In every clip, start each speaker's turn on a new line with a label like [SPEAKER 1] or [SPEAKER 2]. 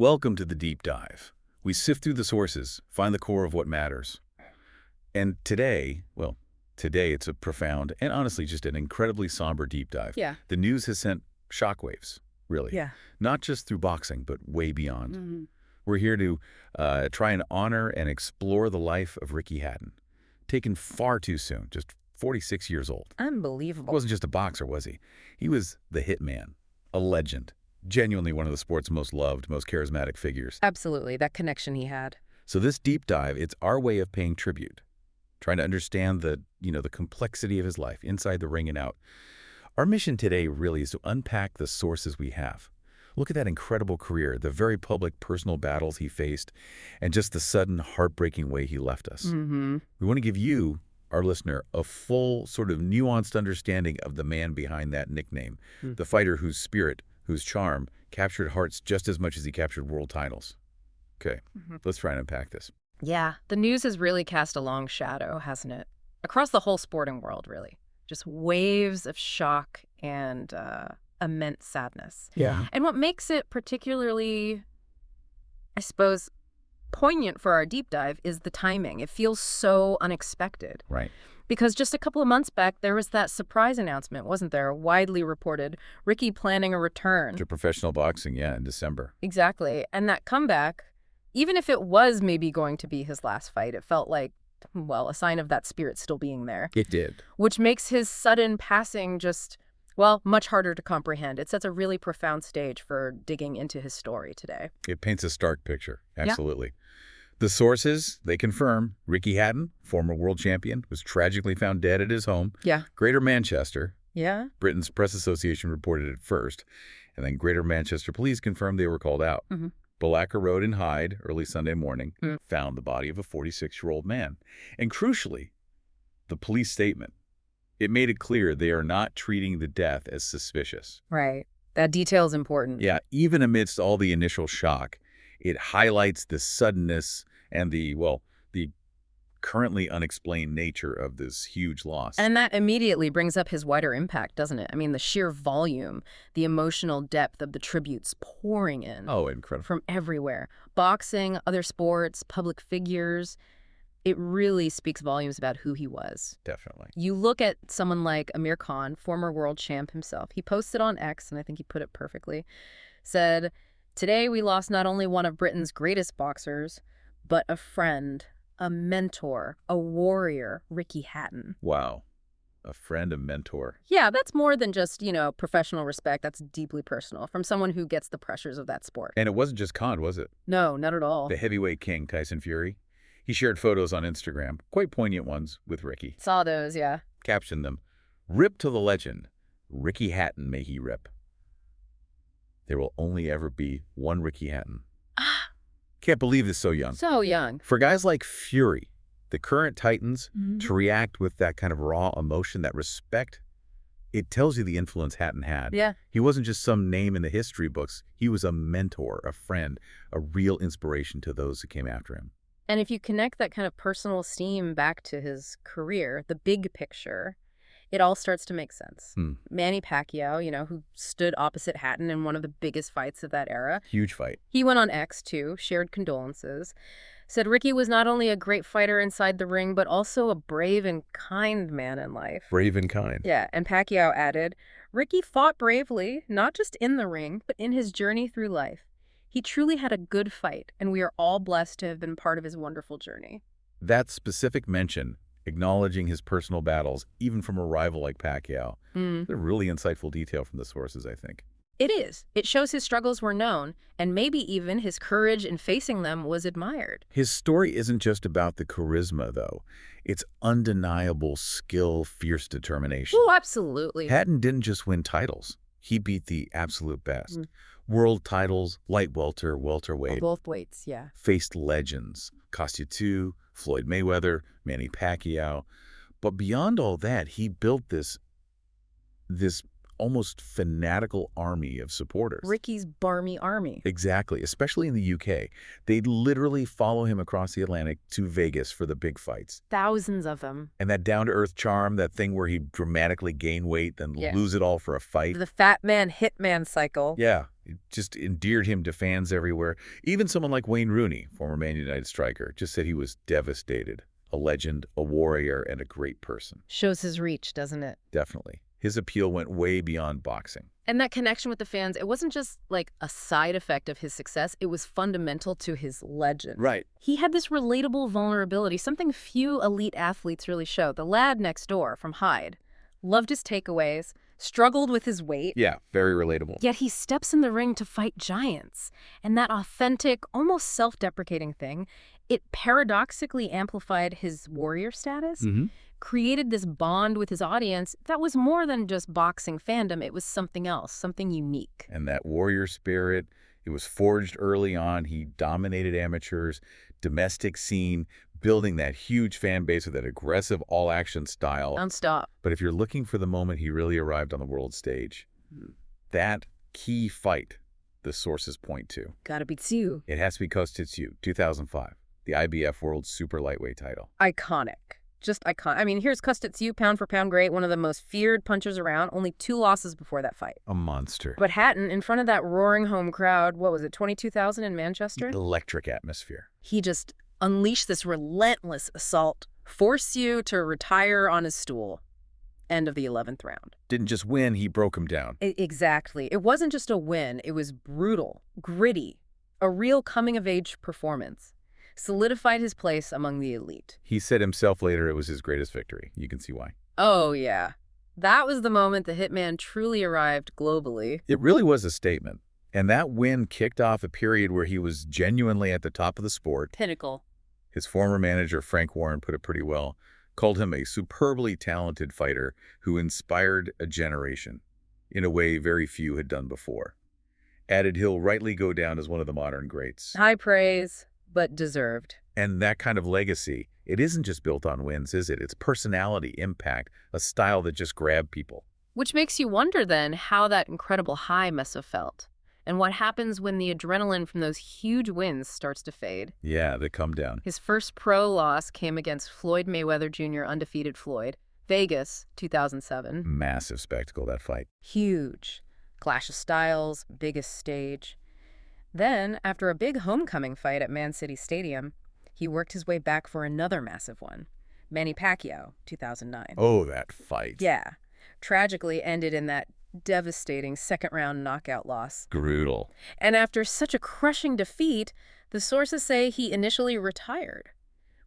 [SPEAKER 1] Welcome to the deep dive. We sift through the sources, find the core of what matters. And today it's a profound and honestly just an incredibly somber deep dive.
[SPEAKER 2] Yeah.
[SPEAKER 1] The news has sent shockwaves, really.
[SPEAKER 2] Yeah.
[SPEAKER 1] Not just through boxing, but way beyond.
[SPEAKER 2] Mm-hmm.
[SPEAKER 1] We're here to try and honor and explore the life of Ricky Hatton, taken far too soon, just 46 years old. He
[SPEAKER 2] Unbelievable.
[SPEAKER 1] wasn't just a boxer, was he? He was the Hitman, a legend, genuinely one of the sport's most loved, most charismatic figures.
[SPEAKER 2] Absolutely. That connection he had.
[SPEAKER 1] So this deep dive, it's our way of paying tribute, trying to understand the complexity of his life, inside the ring and out. Our mission today really is to unpack the sources we have. Look at that incredible career, the very public personal battles he faced, and just the sudden, heartbreaking way he left us.
[SPEAKER 2] Mm-hmm.
[SPEAKER 1] We want to give you, our listener, a full, sort of nuanced understanding of the man behind that nickname, the fighter whose spirit, whose charm, captured hearts just as much as he captured world titles. Okay, let's try and unpack this.
[SPEAKER 2] Yeah. The news has really cast a long shadow, hasn't it? Across the whole sporting world, really. Just waves of shock and immense sadness.
[SPEAKER 1] Yeah.
[SPEAKER 2] And what makes it particularly, I suppose, poignant for our deep dive is the timing. It feels so unexpected.
[SPEAKER 1] Right.
[SPEAKER 2] Because just a couple of months back, there was that surprise announcement, wasn't there? Widely reported, Ricky planning a return.
[SPEAKER 1] To professional boxing, yeah, in December.
[SPEAKER 2] Exactly. And that comeback, even if it was maybe going to be his last fight, it felt like, well, a sign of that spirit still being there.
[SPEAKER 1] It did.
[SPEAKER 2] Which makes his sudden passing just, well, much harder to comprehend. It sets a really profound stage for digging into his story today.
[SPEAKER 1] It paints a stark picture, absolutely. The sources, they confirm Ricky Hatton, former world champion, was tragically found dead at his home,
[SPEAKER 2] Yeah.
[SPEAKER 1] Greater Manchester.
[SPEAKER 2] Yeah?
[SPEAKER 1] Britain's Press Association reported it first, and then Greater Manchester Police confirmed they were called out.
[SPEAKER 2] Mm-hmm.
[SPEAKER 1] Balaka Road in Hyde, early Sunday morning, found the body of a 46-year-old man. And crucially, the police statement, it made it clear they are not treating the death as suspicious.
[SPEAKER 2] Right. That detail is important.
[SPEAKER 1] Yeah, even amidst all the initial shock, it highlights the suddenness and the currently unexplained nature of this huge loss.
[SPEAKER 2] And that immediately brings up his wider impact, doesn't it? I mean, the sheer volume, the emotional depth of the tributes pouring in.
[SPEAKER 1] Oh, incredible.
[SPEAKER 2] From everywhere. Boxing, other sports, public figures. It really speaks volumes about who he was.
[SPEAKER 1] Definitely.
[SPEAKER 2] You look at someone like Amir Khan, former world champ himself. He posted on X, and I think he put it perfectly, said, "Today we lost not only one of Britain's greatest boxers, but a friend, a mentor, a warrior, Ricky Hatton."
[SPEAKER 1] Wow. A friend, a mentor.
[SPEAKER 2] Yeah, that's more than just, professional respect. That's deeply personal from someone who gets the pressures of that sport.
[SPEAKER 1] And it wasn't just Khan, was it?
[SPEAKER 2] No, not at all.
[SPEAKER 1] The heavyweight king, Tyson Fury. He shared photos on Instagram, quite poignant ones, with Ricky.
[SPEAKER 2] Saw those, yeah.
[SPEAKER 1] Captioned them, "Rip to the legend. Ricky Hatton, may he rip." There will only ever be one Ricky Hatton. Can't believe this so young.
[SPEAKER 2] So young.
[SPEAKER 1] For guys like Fury, the current titans, to react with that kind of raw emotion, that respect, it tells you the influence Hatton had.
[SPEAKER 2] Yeah.
[SPEAKER 1] He wasn't just some name in the history books. He was a mentor, a friend, a real inspiration to those who came after him.
[SPEAKER 2] And if you connect that kind of personal esteem back to his career, the big picture, it all starts to make sense. Manny Pacquiao, who stood opposite Hatton in one of the biggest fights of that era.
[SPEAKER 1] Huge fight.
[SPEAKER 2] He went on X, too, shared condolences, said Ricky was not only a great fighter inside the ring, but also a brave and kind man in life.
[SPEAKER 1] Brave and kind.
[SPEAKER 2] Yeah, and Pacquiao added, Ricky fought bravely, not just in the ring, but in his journey through life. He truly had a good fight, and we are all blessed to have been part of his wonderful journey.
[SPEAKER 1] That specific mention, acknowledging his personal battles, even from a rival like Pacquiao, is a really insightful detail from the sources, I think.
[SPEAKER 2] It is. It shows his struggles were known, and maybe even his courage in facing them was admired.
[SPEAKER 1] His story isn't just about the charisma, though. It's undeniable skill, fierce determination.
[SPEAKER 2] Oh, absolutely.
[SPEAKER 1] Hatton didn't just win titles. He beat the absolute best. World titles, light welter, welterweight.
[SPEAKER 2] Both weights, yeah.
[SPEAKER 1] Faced legends, Pacquiao, Floyd Mayweather, Manny Pacquiao. But beyond all that, he built this almost fanatical army of supporters.
[SPEAKER 2] Ricky's barmy army.
[SPEAKER 1] Exactly, especially in the UK. They'd literally follow him across the Atlantic to Vegas for the big fights.
[SPEAKER 2] Thousands of them.
[SPEAKER 1] And that down-to-earth charm, that thing where he'd dramatically gain weight, then lose it all for a fight.
[SPEAKER 2] The fat man hitman cycle.
[SPEAKER 1] Yeah, it just endeared him to fans everywhere. Even someone like Wayne Rooney, former Man United striker, just said he was devastated. A legend, a warrior, and a great person.
[SPEAKER 2] Shows his reach, doesn't it?
[SPEAKER 1] Definitely. His appeal went way beyond boxing.
[SPEAKER 2] And that connection with the fans, it wasn't just like a side effect of his success, it was fundamental to his legend.
[SPEAKER 1] Right.
[SPEAKER 2] He had this relatable vulnerability, something few elite athletes really show. The lad next door from Hyde loved his takeaways, struggled with his weight.
[SPEAKER 1] Yeah, very relatable.
[SPEAKER 2] Yet he steps in the ring to fight giants. And that authentic, almost self-deprecating thing, it paradoxically amplified his warrior status, created this bond with his audience that was more than just boxing fandom. It was something else, something unique.
[SPEAKER 1] And that warrior spirit, it was forged early on. He dominated amateurs, domestic scene, building that huge fan base with that aggressive all-action style.
[SPEAKER 2] Nonstop.
[SPEAKER 1] But if you're looking for the moment he really arrived on the world stage, that key fight the sources point to.
[SPEAKER 2] Gotta beat Tszyu.
[SPEAKER 1] It has to be Kostitsu, 2005, the IBF World Super Lightweight title.
[SPEAKER 2] Iconic. Just iconic. I mean, here's Kostitsu, pound for pound great, one of the most feared punchers around, only 2 losses before that fight.
[SPEAKER 1] A monster.
[SPEAKER 2] But Hatton, in front of that roaring home crowd, what was it, 22,000 in Manchester?
[SPEAKER 1] Electric atmosphere.
[SPEAKER 2] He just unleashed this relentless assault, forced you to retire on his stool. End of the 11th round.
[SPEAKER 1] Didn't just win, he broke him down.
[SPEAKER 2] Exactly. It wasn't just a win. It was brutal, gritty, a real coming-of-age performance. Solidified his place among the elite.
[SPEAKER 1] He said himself later it was his greatest victory. You can see why.
[SPEAKER 2] Oh, yeah. That was the moment the Hitman truly arrived globally.
[SPEAKER 1] It really was a statement. And that win kicked off a period where he was genuinely at the top of the sport.
[SPEAKER 2] Pinnacle.
[SPEAKER 1] His former manager, Frank Warren, put it pretty well. Called him a superbly talented fighter who inspired a generation in a way very few had done before. Added he'll rightly go down as one of the modern greats.
[SPEAKER 2] High praise, but deserved.
[SPEAKER 1] And that kind of legacy, it isn't just built on wins, is it? It's personality, impact, a style that just grabbed people.
[SPEAKER 2] Which makes you wonder then how that incredible high must have felt. And what happens when the adrenaline from those huge wins starts to fade.
[SPEAKER 1] Yeah, they come down.
[SPEAKER 2] His first pro loss came against Floyd Mayweather Jr., undefeated Floyd. Vegas, 2007.
[SPEAKER 1] Massive spectacle, that fight.
[SPEAKER 2] Huge. Clash of styles, biggest stage. Then, after a big homecoming fight at Man City Stadium, he worked his way back for another massive one. Manny Pacquiao, 2009.
[SPEAKER 1] Oh, that fight.
[SPEAKER 2] Yeah. Tragically ended in that devastating second-round knockout loss.
[SPEAKER 1] Brutal.
[SPEAKER 2] And after such a crushing defeat, the sources say he initially retired,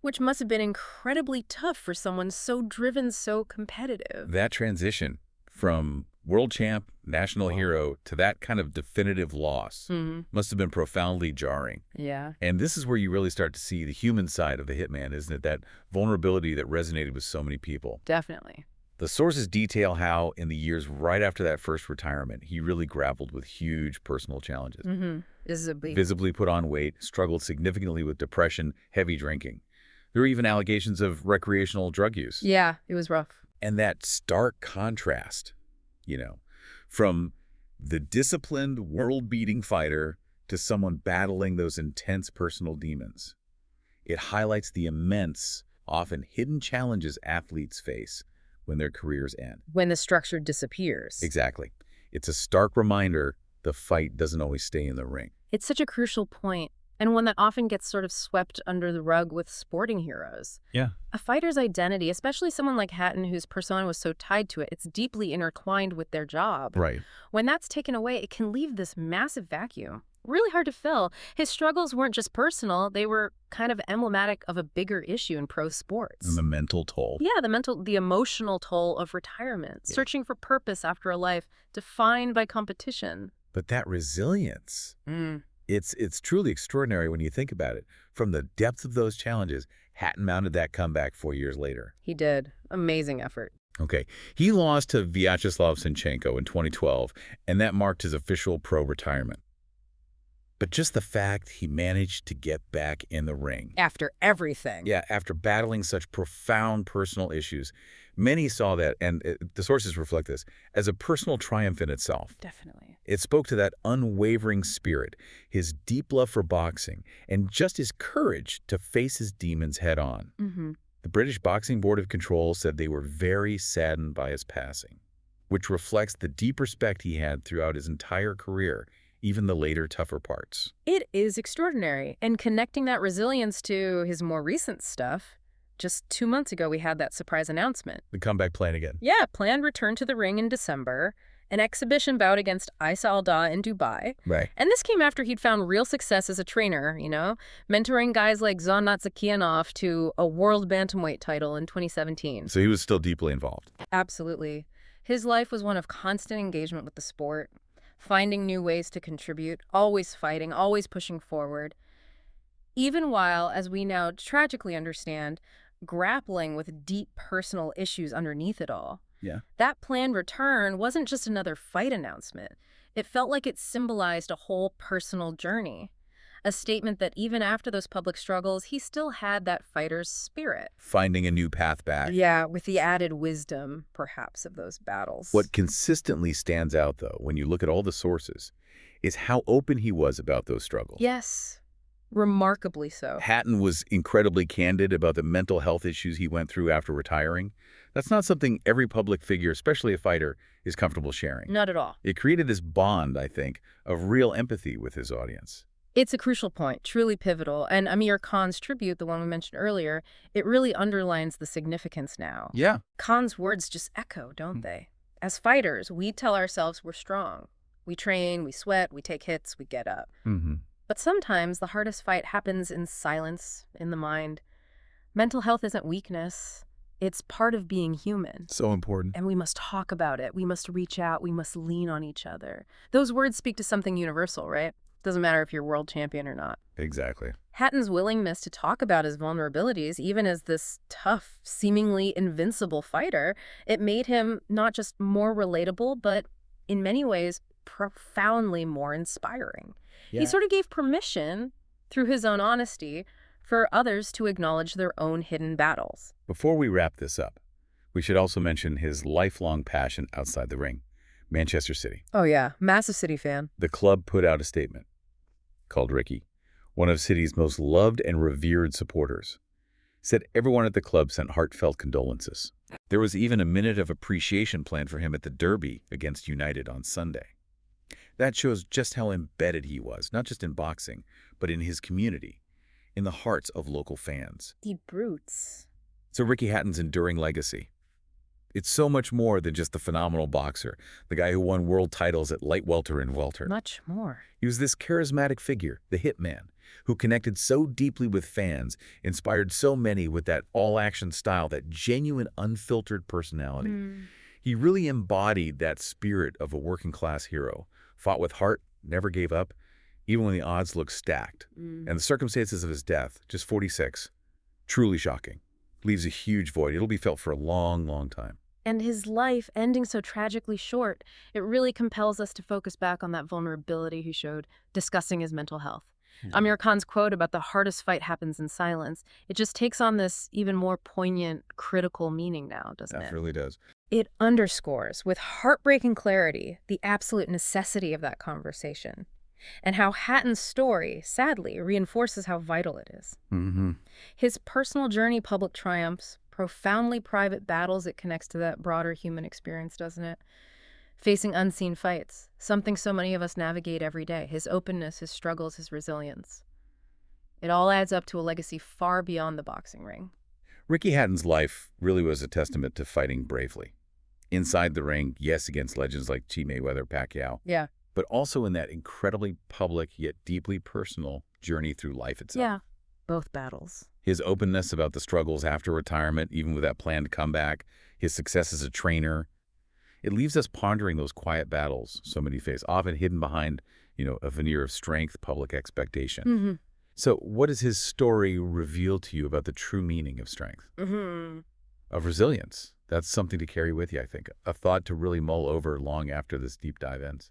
[SPEAKER 2] which must have been incredibly tough for someone so driven, so competitive.
[SPEAKER 1] That transition from world champ, national hero, to that kind of definitive loss must have been profoundly jarring.
[SPEAKER 2] Yeah.
[SPEAKER 1] And this is where you really start to see the human side of the Hitman, isn't it? That vulnerability that resonated with so many people.
[SPEAKER 2] Definitely.
[SPEAKER 1] The sources detail how, in the years right after that first retirement, he really grappled with huge personal challenges. Visibly put on weight, struggled significantly with depression, heavy drinking. There were even allegations of recreational drug use.
[SPEAKER 2] Yeah, it was rough.
[SPEAKER 1] And that stark contrast, from the disciplined, world-beating fighter to someone battling those intense personal demons. It highlights the immense, often hidden challenges athletes face when their careers end.
[SPEAKER 2] When the structure disappears.
[SPEAKER 1] Exactly. It's a stark reminder the fight doesn't always stay in the ring.
[SPEAKER 2] It's such a crucial point, and one that often gets sort of swept under the rug with sporting heroes.
[SPEAKER 1] Yeah.
[SPEAKER 2] A fighter's identity, especially someone like Hatton whose persona was so tied to it, it's deeply intertwined with their job.
[SPEAKER 1] Right.
[SPEAKER 2] When that's taken away, it can leave this massive vacuum. Really hard to fill. His struggles weren't just personal, they were kind of emblematic of a bigger issue in pro sports.
[SPEAKER 1] And the mental toll.
[SPEAKER 2] Yeah, the emotional toll of retirement, searching for purpose after a life defined by competition.
[SPEAKER 1] But that resilience, it's truly extraordinary when you think about it. From the depth of those challenges, Hatton mounted that comeback 4 years later.
[SPEAKER 2] He did. Amazing effort.
[SPEAKER 1] Okay. He lost to Vyacheslav Senchenko in 2012, and that marked his official pro retirement. but just the fact he managed to get back in the ring.
[SPEAKER 2] After everything.
[SPEAKER 1] Yeah, after battling such profound personal issues, many saw that, and the sources reflect this, as a personal triumph in itself.
[SPEAKER 2] Definitely.
[SPEAKER 1] It spoke to that unwavering spirit, his deep love for boxing, and just his courage to face his demons head on. The British Boxing Board of Control said they were very saddened by his passing, which reflects the deep respect he had throughout his entire career, even the later, tougher parts.
[SPEAKER 2] It is extraordinary. And connecting that resilience to his more recent stuff, just 2 months ago we had that surprise announcement.
[SPEAKER 1] The comeback plan again.
[SPEAKER 2] Yeah, planned return to the ring in December, an exhibition bout against Isa Aldaa in Dubai.
[SPEAKER 1] Right.
[SPEAKER 2] And this came after he'd found real success as a trainer, mentoring guys like Zon Natsakianov to a world bantamweight title in 2017.
[SPEAKER 1] So he was still deeply involved.
[SPEAKER 2] Absolutely. His life was one of constant engagement with the sport, finding new ways to contribute, always fighting, always pushing forward. Even while, as we now tragically understand, grappling with deep personal issues underneath it all.
[SPEAKER 1] Yeah.
[SPEAKER 2] That planned return wasn't just another fight announcement. It felt like it symbolized a whole personal journey. A statement that even after those public struggles, he still had that fighter's spirit.
[SPEAKER 1] Finding a new path back.
[SPEAKER 2] Yeah, with the added wisdom, perhaps, of those battles.
[SPEAKER 1] What consistently stands out, though, when you look at all the sources, is how open he was about those struggles.
[SPEAKER 2] Yes, remarkably so.
[SPEAKER 1] Hatton was incredibly candid about the mental health issues he went through after retiring. That's not something every public figure, especially a fighter, is comfortable sharing.
[SPEAKER 2] Not at all.
[SPEAKER 1] It created this bond, I think, of real empathy with his audience.
[SPEAKER 2] It's a crucial point, truly pivotal. And Amir Khan's tribute, the one we mentioned earlier, it really underlines the significance now.
[SPEAKER 1] Yeah.
[SPEAKER 2] Khan's words just echo, don't they? As fighters, we tell ourselves we're strong. We train, we sweat, we take hits, we get up. But sometimes the hardest fight happens in silence, in the mind. Mental health isn't weakness. It's part of being human.
[SPEAKER 1] So important.
[SPEAKER 2] And we must talk about it. We must reach out. We must lean on each other. Those words speak to something universal, right? Doesn't matter if you're world champion or not.
[SPEAKER 1] Exactly.
[SPEAKER 2] Hatton's willingness to talk about his vulnerabilities, even as this tough, seemingly invincible fighter, it made him not just more relatable, but in many ways, profoundly more inspiring.
[SPEAKER 1] Yeah.
[SPEAKER 2] He sort of gave permission, through his own honesty, for others to acknowledge their own hidden battles.
[SPEAKER 1] Before we wrap this up, we should also mention his lifelong passion outside the ring, Manchester City.
[SPEAKER 2] Oh yeah, massive City fan.
[SPEAKER 1] The club put out a statement called Ricky, one of City's most loved and revered supporters, said everyone at the club sent heartfelt condolences. There was even a minute of appreciation planned for him at the Derby against United on Sunday. That shows just how embedded he was, not just in boxing, but in his community, in the hearts of local fans.
[SPEAKER 2] The brutes.
[SPEAKER 1] So Ricky Hatton's enduring legacy. It's so much more than just the phenomenal boxer, the guy who won world titles at light welter and welter.
[SPEAKER 2] Much more.
[SPEAKER 1] He was this charismatic figure, the Hitman, who connected so deeply with fans, inspired so many with that all-action style, that genuine, unfiltered personality. He really embodied that spirit of a working-class hero, fought with heart, never gave up, even when the odds looked stacked. And the circumstances of his death, just 46, truly shocking, leaves a huge void. It'll be felt for a long, long time.
[SPEAKER 2] And his life ending so tragically short, it really compels us to focus back on that vulnerability he showed, discussing his mental health. Amir Khan's quote about the hardest fight happens in silence, it just takes on this even more poignant, critical meaning now, doesn't it?
[SPEAKER 1] That really does.
[SPEAKER 2] It underscores, with heartbreaking clarity, the absolute necessity of that conversation, and how Hatton's story, sadly, reinforces how vital it is. His personal journey, public triumphs, profoundly private battles, it connects to that broader human experience, doesn't it? Facing unseen fights, something so many of us navigate every day, his openness, his struggles, his resilience. It all adds up to a legacy far beyond the boxing ring.
[SPEAKER 1] Ricky Hatton's life really was a testament to fighting bravely. Inside the ring, yes, against legends like Mayweather, Pacquiao.
[SPEAKER 2] Yeah.
[SPEAKER 1] But also in that incredibly public yet deeply personal journey through life itself.
[SPEAKER 2] Yeah, both battles.
[SPEAKER 1] His openness about the struggles after retirement, even with that planned comeback, his success as a trainer, it leaves us pondering those quiet battles so many face, often hidden behind, a veneer of strength, public expectation. So what does his story reveal to you about the true meaning of strength? Of resilience? That's something to carry with you, I think. A thought to really mull over long after this deep dive ends.